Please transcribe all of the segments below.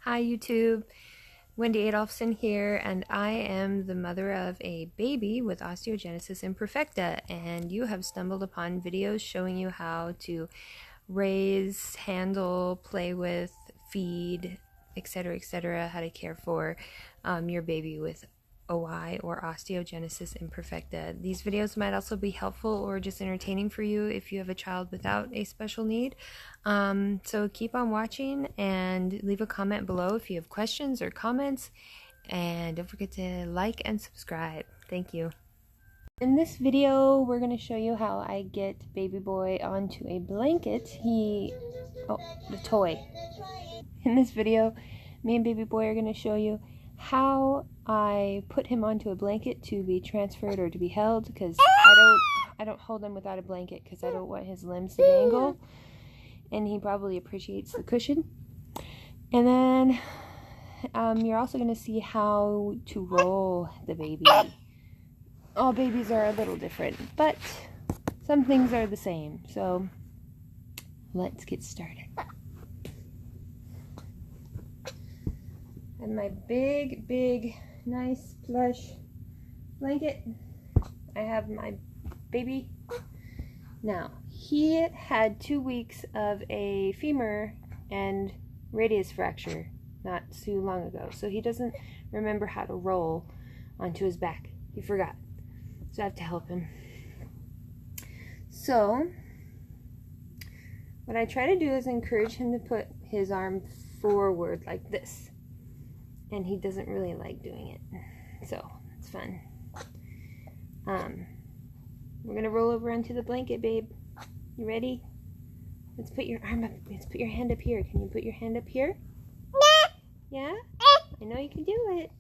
Hi YouTube, Wendy Adolphson here, and I am the mother of a baby with Osteogenesis Imperfecta, and you have stumbled upon videos showing you how to raise, handle, play with, feed, etc., how to care for your baby with OI or Osteogenesis Imperfecta. These videos might also be helpful or just entertaining for you if you have a child without a special need. So keep on watching and leave a comment below if you have questions or comments. And don't forget to like and subscribe. Thank you. In this video, we're going to show you how I get baby boy onto a blanket. Oh, the toy. In this video, me and baby boy are going to show you how I put him onto a blanket to be transferred or to be held, because I don't hold him without a blanket because I don't want his limbs to dangle, and he probably appreciates the cushion. And then you're also going to see how to roll the baby. All babies are a little different, but some things are the same. So let's get started. And my big, nice plush blanket. I have my baby. Now, he had 2 weeks of a femur and radius fracture not too long ago, so he doesn't remember how to roll onto his back. He forgot. So I have to help him. So what I try to do is encourage him to put his arm forward like this. And he doesn't really like doing it. So it's fun. We're gonna roll over onto the blanket, babe. You ready? Let's put your arm up. Let's put your hand up here. Can you put your hand up here? Yeah? I know you can do it.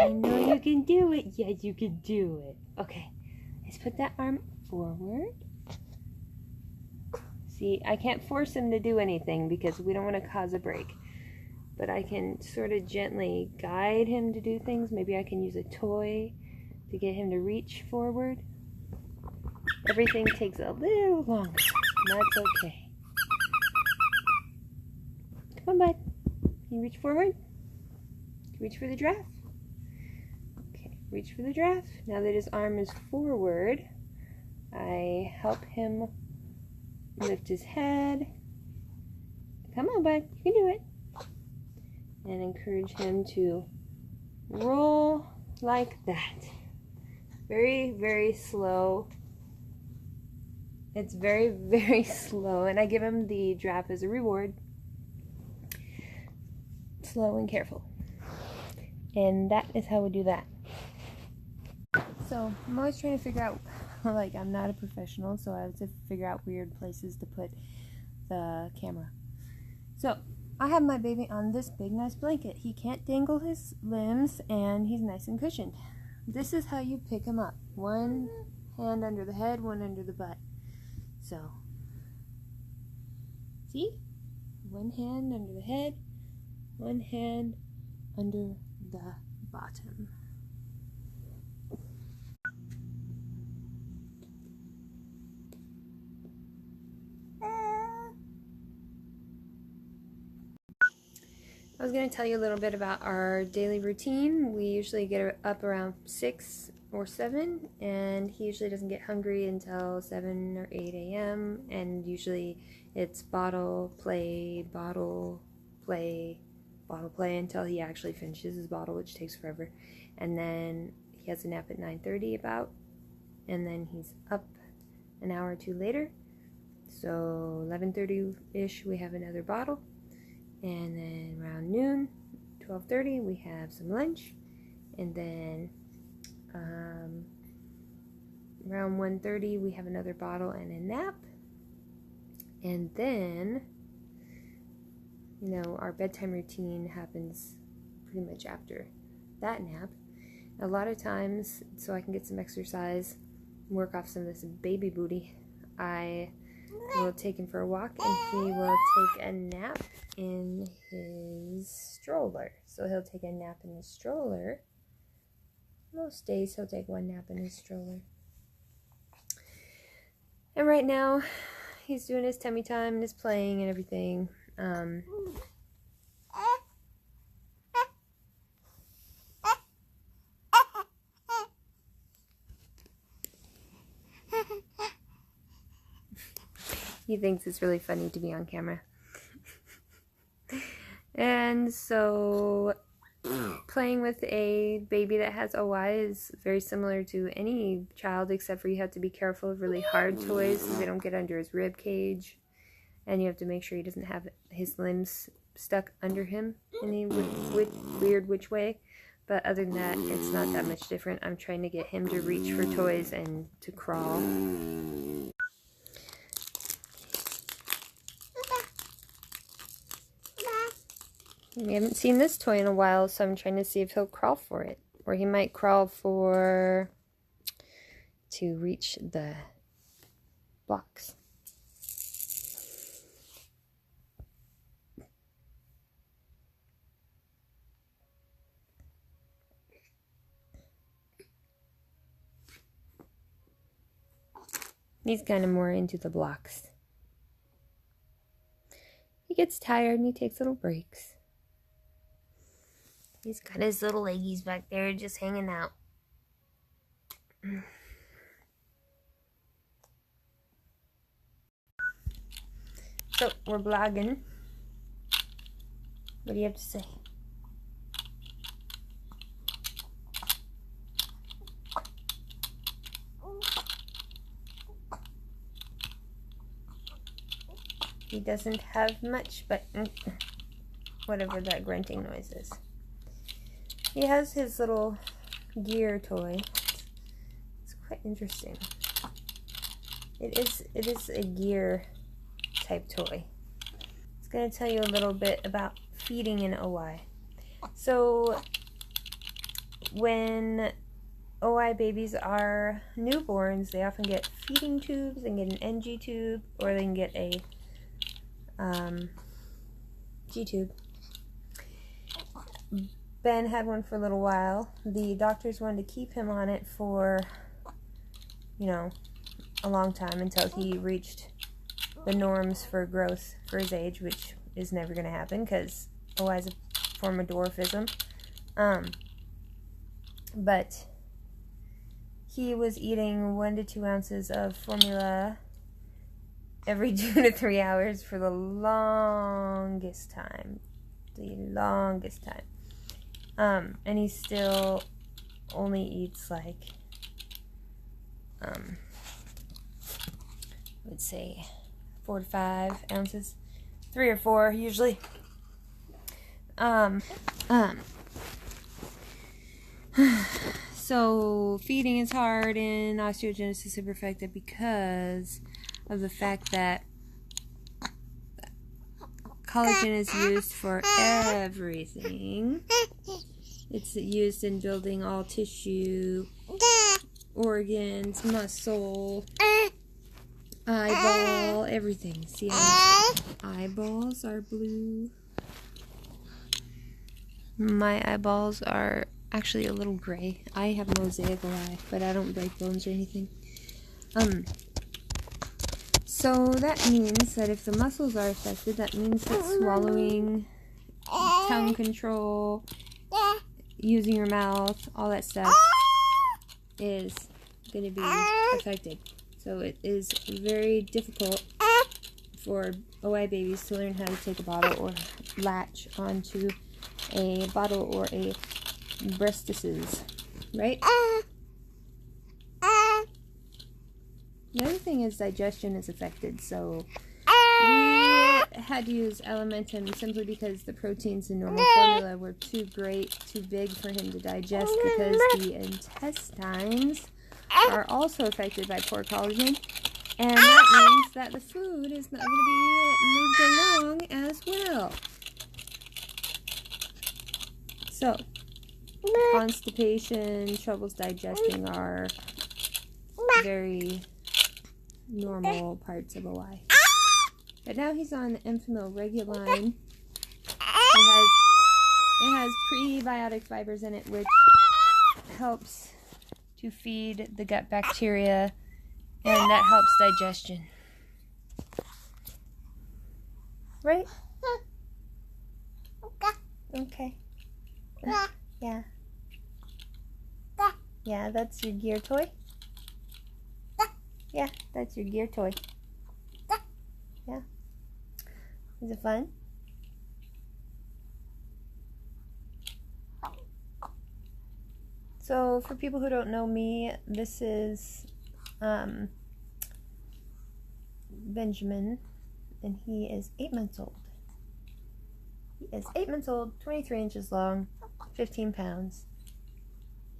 I know you can do it. Yes, you can do it. Okay, let's put that arm forward. See, I can't force him to do anything because we don't want to cause a break. But I can sort of gently guide him to do things. Maybe I can use a toy to get him to reach forward. Everything takes a little longer, and that's okay. Come on, bud. Can you reach forward? Reach for the giraffe. Okay, reach for the giraffe. Now that his arm is forward, I help him lift his head. Come on, bud. You can do it. And encourage him to roll like that. Very slow. It's very slow, and I give him the giraffe as a reward. Slow and careful. And that is how we do that. So I'm always trying to figure out, like, I'm not a professional, so I have to figure out weird places to put the camera. So I have my baby on this big nice blanket. He can't dangle his limbs and he's nice and cushioned. This is how you pick him up. One hand under the head, one under the butt. So, see? One hand under the head, one hand under the bottom. I was going to tell you a little bit about our daily routine. We usually get up around 6 or 7, and he usually doesn't get hungry until 7 or 8 a.m. And usually it's bottle, play, bottle, play, bottle, play until he actually finishes his bottle, which takes forever. And then he has a nap at 9:30 about, and then he's up an hour or two later. So 11:30-ish we have another bottle. And then around noon, 12:30, we have some lunch. And then around 1:30, we have another bottle and a nap. And then, you know, our bedtime routine happens pretty much after that nap. A lot of times, so I can get some exercise, work off some of this baby booty, I will take him for a walk, and he will take a nap in his stroller. So he'll take a nap in his stroller. Most days he'll take one nap in his stroller. And right now he's doing his tummy time and his playing and everything. He thinks it's really funny to be on camera. And so playing with a baby that has OI is very similar to any child, except for you have to be careful of really hard toys so they don't get under his rib cage, and you have to make sure he doesn't have his limbs stuck under him in any weird which way. But other than that, it's not that much different. I'm trying to get him to reach for toys and to crawl. We haven't seen this toy in a while, so I'm trying to see if he'll crawl for it. Or he might crawl to reach the blocks. He's kind of more into the blocks. He gets tired and he takes little breaks. He's got his little leggies back there just hanging out. So, we're vlogging. What do you have to say? He doesn't have much, but whatever that grunting noise is. He has his little gear toy. It's quite interesting. It is a gear type toy. It's going to tell you a little bit about feeding in OI. So when OI babies are newborns, they often get feeding tubes and get an NG tube, or they can get a G tube. Ben had one for a little while. The doctors wanted to keep him on it for, a long time, until he reached the norms for growth for his age, which is never going to happen because OI is a form of dwarfism. But he was eating 1 to 2 ounces of formula every 2 to 3 hours for the longest time. And he still only eats like, I would say 4 to 5 ounces, 3 or 4 usually. So feeding is hard in Osteogenesis Imperfecta because of the fact that collagen is used for everything. It's used in building all tissue, organs, muscle, eyeball, everything. See how eyeballs are blue? My eyeballs are actually a little gray. I have mosaic eye, but I don't break bones or anything. So that means that if the muscles are affected, that means that swallowing, tongue control, using your mouth, all that stuff is going to be affected. So it is very difficult for OI babies to learn how to take a bottle or latch onto a bottle or a breastises, right? The other thing is digestion is affected, so we had to use Alimentum simply because the proteins in normal formula were too big for him to digest, because the intestines are also affected by poor collagen, and that means that the food is not going to be moved along as well. So, constipation, troubles digesting are very normal parts of OI. But now he's on Enfamil Reguline. It has prebiotic fibers in it, which helps to feed the gut bacteria, and that helps digestion. Right? Okay. Yeah. Yeah, that's your gear toy. Yeah, that's your gear toy. Yeah? Is it fun? So for people who don't know me, this is Benjamin, and he is 8 months old. He is 8 months old, 23 inches long, 15 pounds.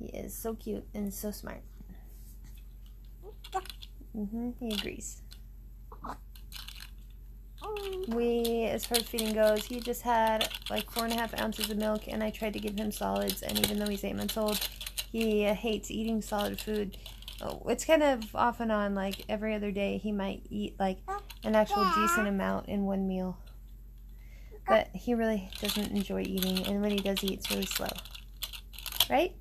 He is so cute and so smart. He agrees. As far as feeding goes, he just had like 4.5 ounces of milk, and I tried to give him solids, and even though he's 8 months old, he hates eating solid food. It's kind of off and on, like every other day he might eat like an actual decent amount in one meal. But he really doesn't enjoy eating, and when he does eat, it's really slow. Right?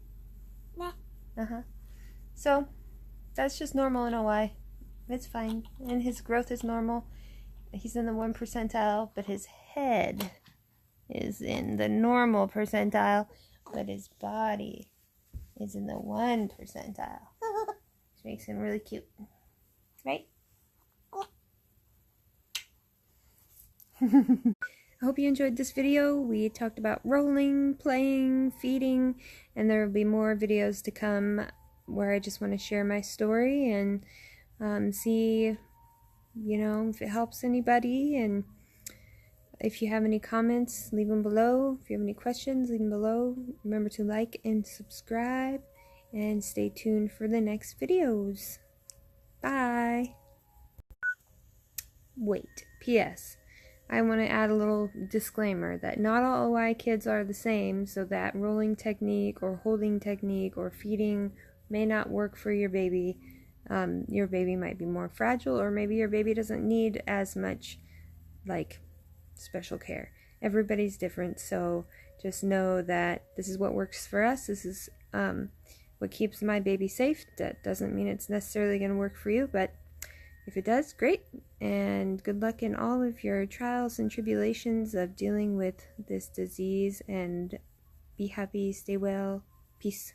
So, that's just normal in OI. It's fine. And his growth is normal. He's in the 1 percentile, but his head is in the normal percentile, but his body is in the 1 percentile. Which makes him really cute. Right? I hope you enjoyed this video. We talked about rolling, playing, feeding, and there will be more videos to come where I just want to share my story and see, if it helps anybody. And if you have any comments, leave them below. If you have any questions, leave them below. Remember to like and subscribe, and stay tuned for the next videos. Bye. Wait, P.S. I want to add a little disclaimer that not all OI kids are the same, so that rolling technique or holding technique or feeding may not work for your baby. Your baby might be more fragile, or maybe your baby doesn't need as much special care. Everybody's different, so just know that this is what works for us. This is what keeps my baby safe. That doesn't mean it's necessarily going to work for you, but if it does, great, and good luck in all of your trials and tribulations of dealing with this disease, and be happy, stay well, peace.